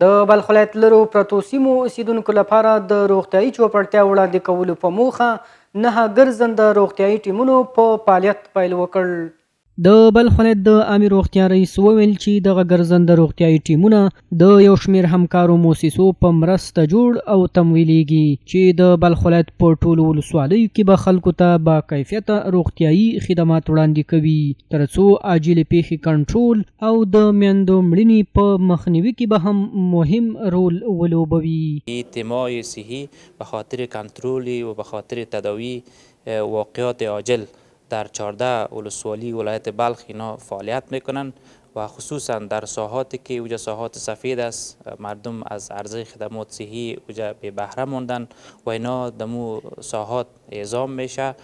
د بلخ ولایت لرو پرتو سیمو اوسیدونکو لپاره د روغتیايي چوپړتیا وړاندې کولو په موخه 9 ګرځنده روغتیايي ټیمونو په فعالیت پیل وکړ. د بلخ ولایت د عامې روغتیا رئیس وویل چې دغه ګرځنده روغتیايي ټیمونه د یو شمېر همکارو موسسو په مرسته جوړ او تمویلیږي چې د بلخ ولایت په ټولو ولسوالیو کې به خلکو ته با کیفیته روغتیايي خدمات وړاندې کوي تر څو عاجلې پیښې کنټرول او د میندو مړینې په مخنیوي کې به هم مهم رول ولوبوي. تیمای صحی به خاطر کنترل و به خاطر تداوی واقعات عاجل در 14 ولسوالی ولایت بلخ اینا فعالیت میکنن و خصوصا در ساحاتی که اوجا ساحات سفید است مردم از عرضه خدمات صحی اوجا به بهره موندن و اینا دمو ساحات اعزام میشه.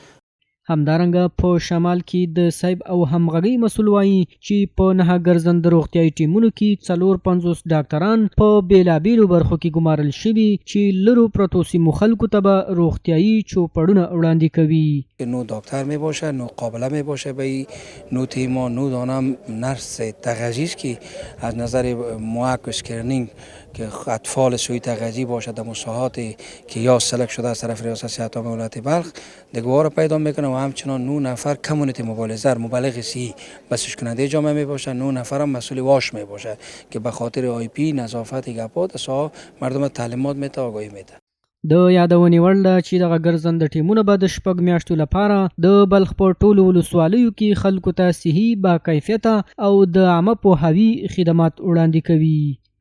همدارنګه په شمال کې د سیب او همغږۍ مسول وایي چې په 9 ګرځنده روغتیايي ټیمونو کې 450 ډاکټران په بیلابیلو برخو کې ګمارل شوي چې لرو پرتو سیمو خلکو ته به روغتیايي چوپړونه وړاندې کوي. نو دکتر می باشه، نو قابله می باشه، به نو تیما نو دانم نرس تغذیش که از نظر موک و اسکرینینگ که اطفال سوی تغذی باشد در مساحات که یا سلک شده از طرف ریاست صحت عامه ولایت بلخ دیگوار پیدا میکنه و همچنان 9 نفر کمیونیتی مبالغه مبلغ صحی بسش کننده جامعه می باشه، 9 نفر هم مسئول واش می باشه که به خاطر آی پی نظافت گپات سا مردم تعلیمات میته آگاهی میته. د یادونې وړ ده چې دغه ګرځنده ټیمونه به د 6 میاشتو لپاره د بلخ په ټولو ولسوالیو کې خلکو ته صحي با کیفیته او د عامه پوهاوي خدمات وړاندې کوي.